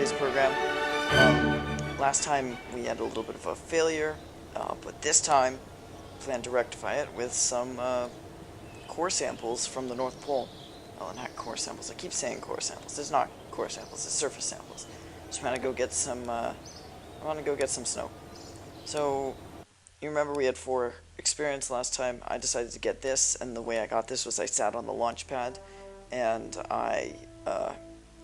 space program. Last time we had a little bit of a failure, but this time plan to rectify it with some core samples from the North Pole. Well, not core samples. I keep saying core samples. It's not core samples. It's surface samples. Just want to go get some. I want to go get some snow. So you remember we had 4 experience last time. I decided to get this, and the way I got this was I sat on the launch pad, and I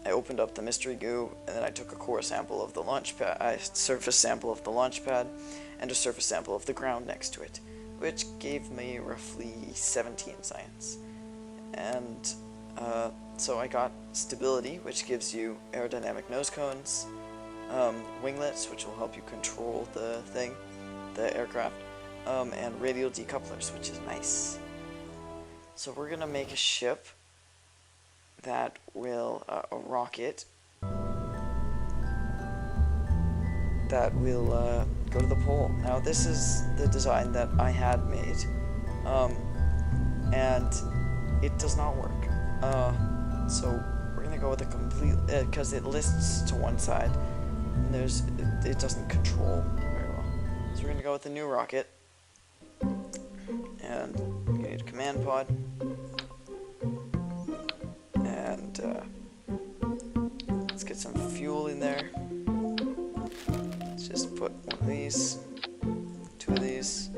opened up the mystery goo, and then I took a core sample of the launch pad, a surface sample of the launch pad, and a surface sample of the ground next to it, which gave me roughly 17 science. And so I got stability, which gives you aerodynamic nose cones, winglets, which will help you control the aircraft, and radial decouplers, which is nice. So we're gonna make a ship that will, a rocket that will go to the pole. Now this is the design that I had made, and it does not work. So we're gonna go with a complete, because it lists to one side, and it doesn't control very well. So we're gonna go with a new rocket, and we need a command pod. Let's get some fuel in there. Let's just put one of these, 2 of these.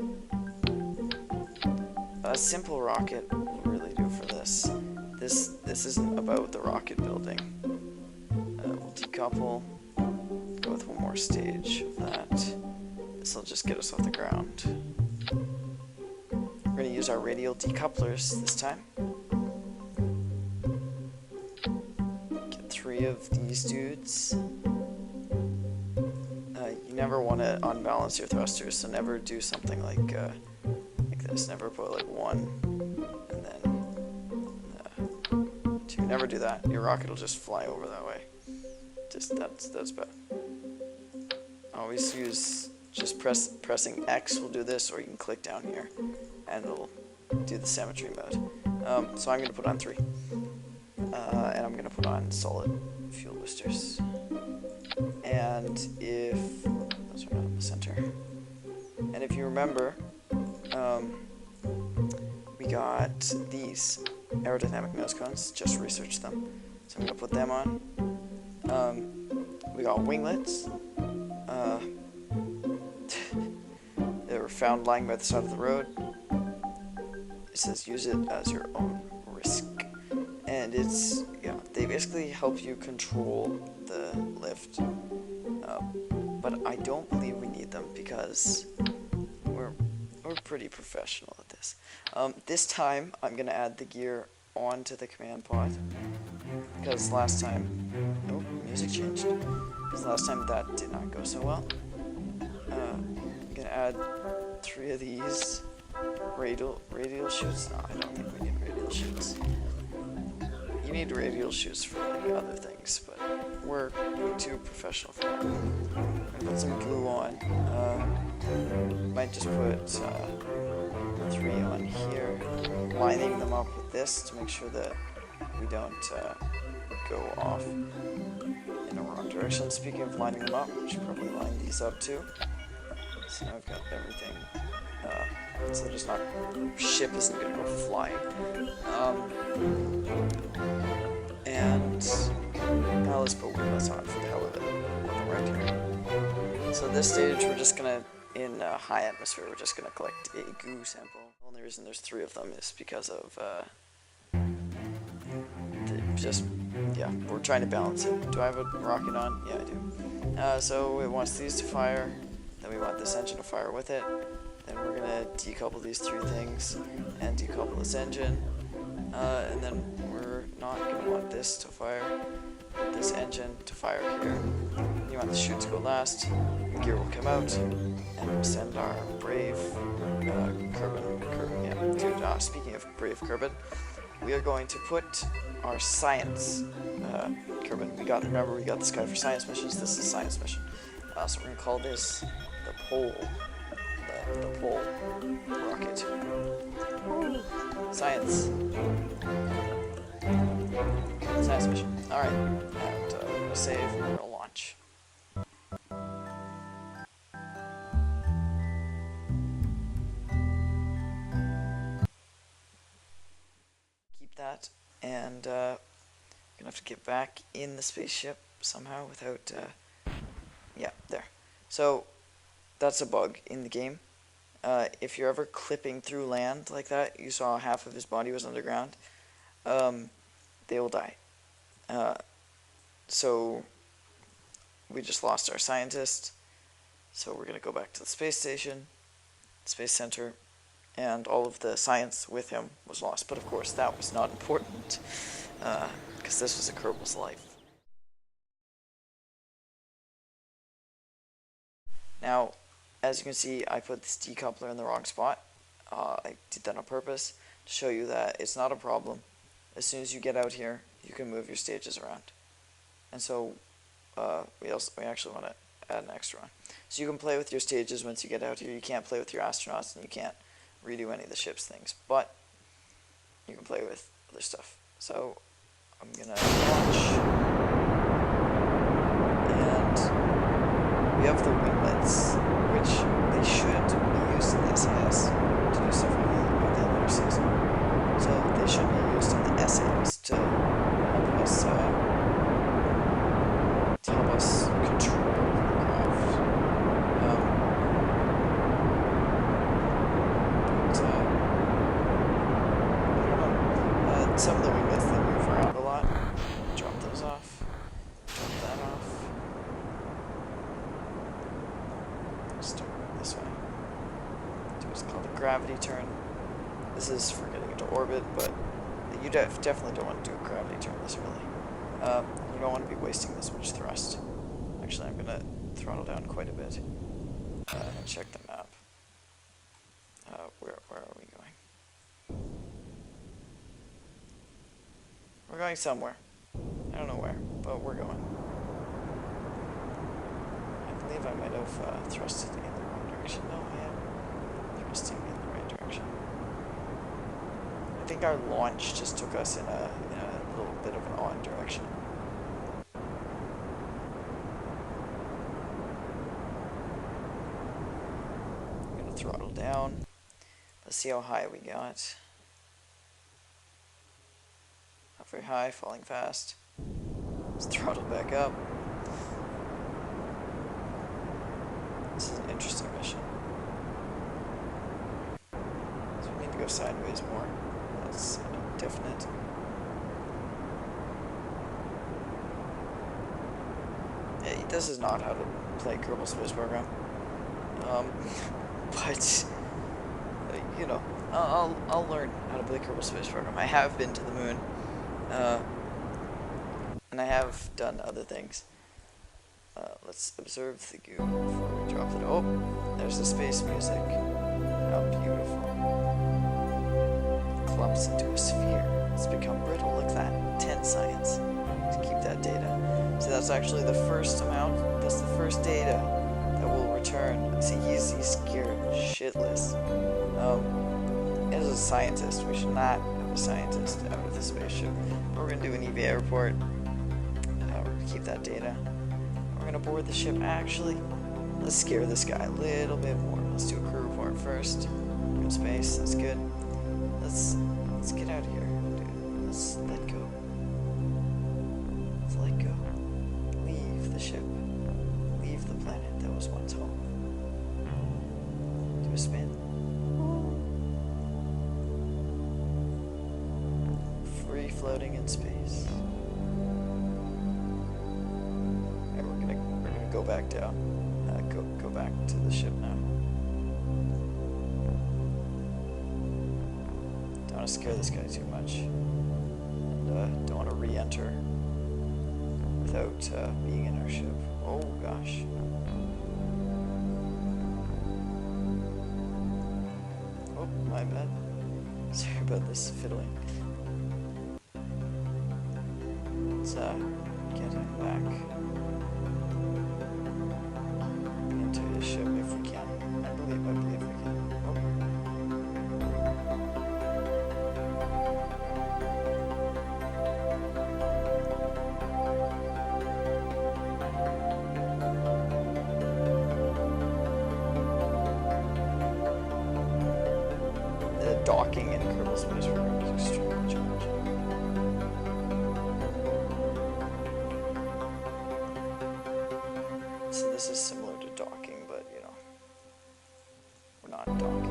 A simple rocket will really do for this. This isn't about the rocket building. We'll decouple, go with one more stage of that. This will just get us off the ground. We're going to use our radial decouplers this time. 3 of these dudes. You never want to unbalance your thrusters, so never do something like this. Never put like 1 and then 2. Never do that. Your rocket will just fly over that way. That's bad. Always use pressing X will do this, or you can click down here and it'll do the symmetry mode. So I'm gonna put on 3. And I'm gonna put on solid fuel boosters. And if those are not in the center. And if you remember, we got these aerodynamic nose cones. Just researched them, so I'm gonna put them on. We got winglets. They were found lying by the side of the road. It says use it as your own risk. And it's, they basically help you control the lift. But I don't believe we need them because we're pretty professional at this. This time I'm gonna add the gear onto the command pod because last time, oh, music changed. Because last time that did not go so well. I'm gonna add 3 of these radial chutes. No, I don't think we need radial chutes. You need radial chutes for like other things, but we're too professional for that. I'm gonna put some glue on. Might just put 3 on here, lining them up with this to make sure that we don't go off in the wrong direction. Speaking of lining them up, we should probably line these up too. So now I've got everything. So there's not, ship isn't gonna go flying. And now let's put winglets on for the hell of it. Right here. So this stage we're just gonna, in high atmosphere, we're just gonna collect a goo sample. The only reason there's 3 of them is because of we're trying to balance it. Do I have a rocket on? Yeah, I do. So it wants these to fire, then we want this engine to fire with it. Then we're gonna decouple these 3 things and decouple this engine, and then we're not gonna want this to fire, this engine to fire here. You want the chute to go last, the gear will come out, and we'll send our brave Kerbal. Dude, speaking of brave Kerbal, we are going to put our science Kerbal. Remember we got this guy for science missions. This is a science mission. So we're gonna call this the pole. The pole rocket. Science. Science mission. Alright. And we'll save and we'll launch. to get back in the spaceship somehow without, yeah, there. So, that's a bug in the game. If you're ever clipping through land like that, you saw half of his body was underground, they will die. So, we just lost our scientist, so we're going to go back to the space station, space center, and all of the science with him was lost. But of course, that was not important, because this was a Kerbal's life. Now, as you can see, I put this decoupler in the wrong spot. I did that on purpose to show you that it's not a problem. As soon as you get out here, you can move your stages around. And so, we actually want to add an extra one. So you can play with your stages once you get out here. You can't play with your astronauts, and you can't redo any of the ship's things, but you can play with other stuff. So I'm gonna launch, and we have the winglets, which they should be used in the SAS to do stuff with the ellipses. So they should be used in the SAS to help us control the craft. Some of the winglets, they move around a lot. Drop those off. Drop that off. Start this way. Do what's called a gravity turn. This is for getting into orbit, but you definitely don't want to do a gravity turn this early. You don't want to be wasting this much thrust. Actually, I'm going to throttle down quite a bit and check the map. Where are we going? We're going somewhere. I don't know where, but we're going. I believe I might have thrusted in the wrong direction. No, I am thrusting in the right direction. I think our launch just took us in a little bit of an odd direction. I'm gonna throttle down. Let's see how high we got. Not very high, falling fast. Let's throttle back up. This is an interesting mission. So we need to go sideways more. That's definite. Yeah, this is not how to play Kerbal Space Program. But you know, I'll learn how to play Kerbal Space Program. I have been to the moon. And I have done other things. Let's observe the goo before we drop it. Oh, there's the space music. How beautiful. Clumps into a sphere. It's become brittle. Look at that. 10 science to keep that data. So that's actually the first amount. That's the first data that will return. See, he's scared shitless. As a scientist, we should not have a scientist out of the spaceship. But we're gonna do an EVA report. We're gonna keep that data. We're gonna board the ship. Actually, let's scare this guy a little bit more. Let's do a crew report first. We're in space. That's good. Let's get out of here, dude. Let's let go. Let's let go. Leave the ship. Leave the planet that was once home. Do a spin. Free floating in space. And we're gonna go back down. Go back to the ship now. Don't want to scare this guy too much, and don't want to re-enter without being in our ship. Oh gosh. Oh, my bad. Sorry about this fiddling. Let's get him back into his ship if we can. I believe we can. Oh. The docking in Kerbal Space Program is extremely challenging. So this is similar to docking, but you know, we're not docking.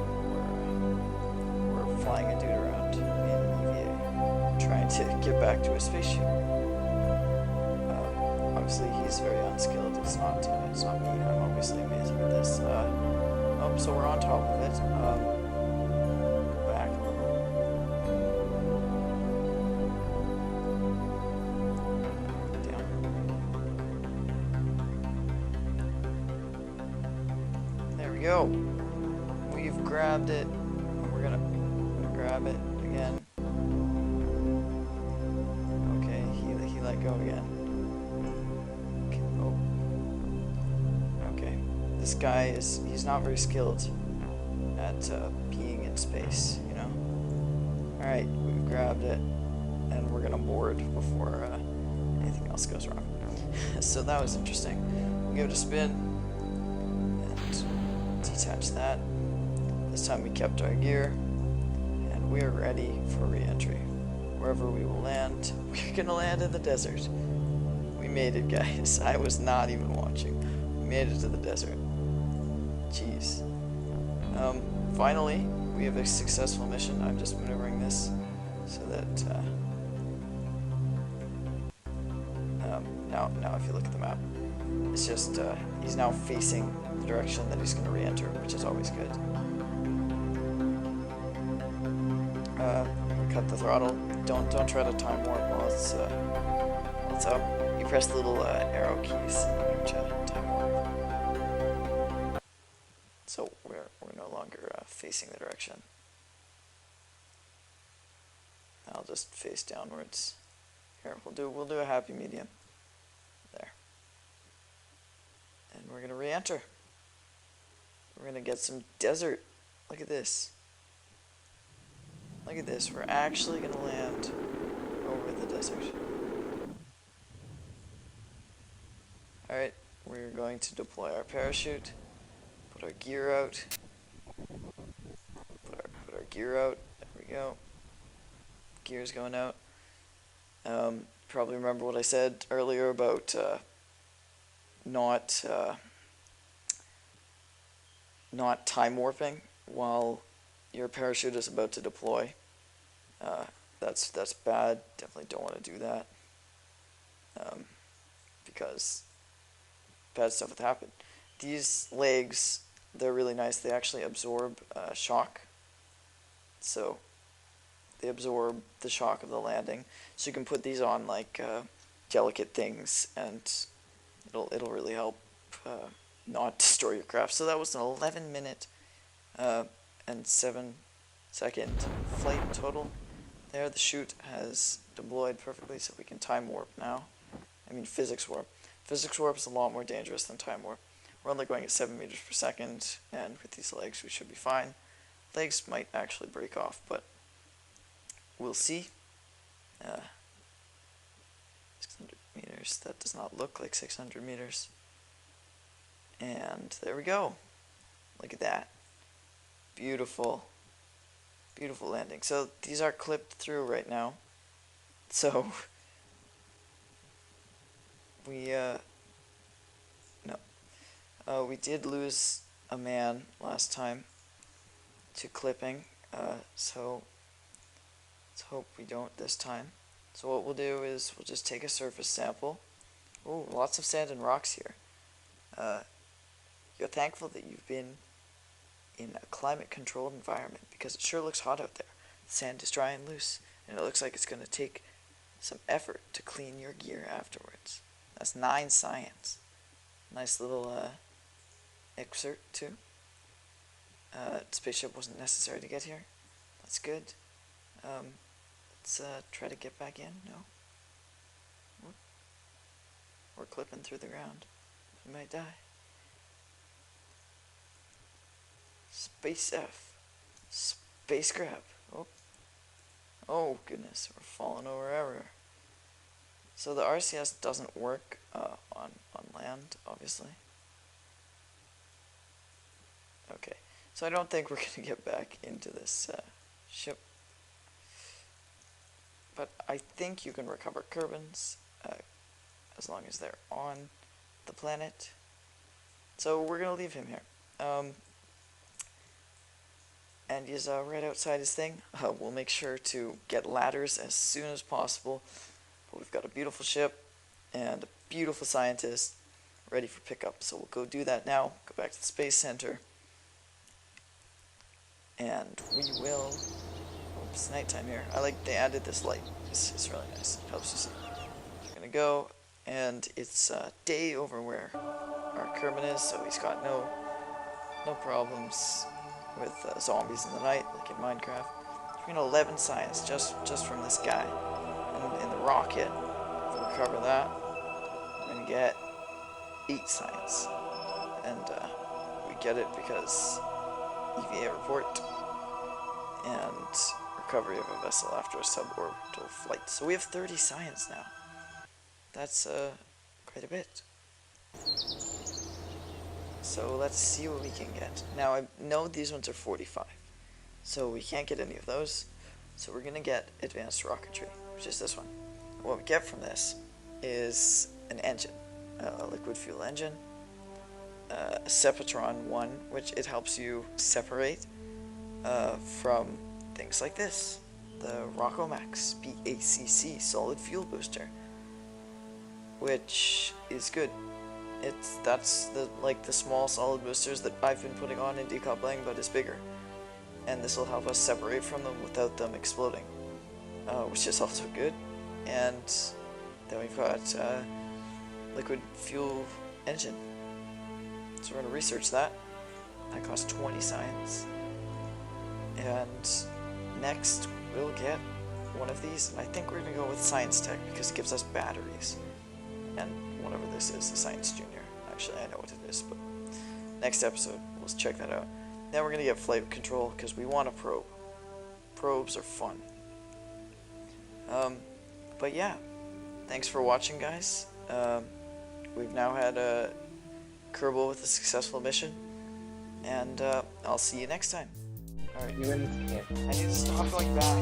We're flying a dude around in EVA, trying to get back to his spaceship. Obviously, he's very unskilled. It's not me. I'm obviously amazing at this. Oh, so we're on top of it. Back a little. Down. There we go. We've grabbed it. We're gonna grab it again. Okay, he let go again. This guy he's not very skilled at being in space, you know. Alright, we've grabbed it, and we're gonna board before anything else goes wrong. So that was interesting. We give it a spin, and detach that. This time we kept our gear, and we're ready for re-entry. Wherever we will land, we're gonna land in the desert. We made it, guys. I was not even watching. We made it to the desert. Jeez. Finally, we have a successful mission. I'm just maneuvering this so that now if you look at the map, it's just he's now facing the direction that he's going to re-enter, which is always good. Cut the throttle. Don't try to time warp while it's up. You press the little arrow keys and time warp. So we're no longer facing the direction. I'll just face downwards. Here, we'll do a happy medium. There. And we're gonna re-enter. We're gonna get some desert. Look at this. Look at this. We're actually gonna land over the desert. Alright, we're going to deploy our parachute. Put our gear out. Put our gear out. There we go. Gear's going out. Probably remember what I said earlier about not time warping while your parachute is about to deploy. That's bad. Definitely don't want to do that, because bad stuff would happen. These legs, they're really nice. They actually absorb shock. So they absorb the shock of the landing. So you can put these on like delicate things, and it'll really help not destroy your craft. So that was an 11-minute and 7-second flight in total. There, the chute has deployed perfectly, so we can time warp now. I mean physics warp. Physics warp is a lot more dangerous than time warp. We're only going at 7 meters per second, and with these legs we should be fine. Legs might actually break off, but we'll see. 600 meters, that does not look like 600 meters. And there we go. Look at that. Beautiful. Beautiful landing. So these are clipped through right now. So we we did lose a man last time to clipping, so let's hope we don't this time. So what we'll do is we'll just take a surface sample. Ooh, lots of sand and rocks here. You're thankful that you've been in a climate-controlled environment, because it sure looks hot out there. The sand is dry and loose, and it looks like it's going to take some effort to clean your gear afterwards. That's 9 science. Nice little excerpt too. Spaceship wasn't necessary to get here. That's good. Let's try to get back in. No. We're clipping through the ground. We might die. Space F. Space grab. Oh. Oh goodness, we're falling over everywhere. So the RCS doesn't work on land, obviously. Okay, so I don't think we're going to get back into this ship. But I think you can recover Kerbals as long as they're on the planet. So we're gonna leave him here. And he's right outside his thing. We'll make sure to get ladders as soon as possible. But we've got a beautiful ship and a beautiful scientist ready for pickup. So we'll go do that now. Go back to the space center. And we will... It's nighttime here. I like they added this light. It's really nice. It helps you see. We're gonna go, and it's day over where our Kerbal is, so he's got no problems with zombies in the night, like in Minecraft. We're gonna 11 science just from this guy. And in the rocket, if we recover that, we're gonna get 8 science. And we get it because EVA report and recovery of a vessel after a suborbital flight. So we have 30 science now. That's quite a bit. So let's see what we can get. Now I know these ones are 45, so we can't get any of those. So we're gonna get advanced rocketry, which is this one. What we get from this is an engine, a liquid fuel engine, a Sepatron 1, which it helps you separate from things like this, the Rockomax PACC solid fuel booster, which is good. That's the small solid boosters that I've been putting on in decoupling, but it's bigger, and this will help us separate from them without them exploding, which is also good. And then we've got liquid fuel engine, so we're going to research that. That costs 20 science. And next we'll get one of these, and I think we're going to go with science tech because it gives us batteries and whatever this is, the science junior. Actually I know what it is, but next episode we'll check that out. Then we're going to get flight control because we want a probe. Probes are fun. But yeah, thanks for watching, guys. We've now had a Kerbal with a successful mission, and I'll see you next time. Alright. You win. I need to stop going back.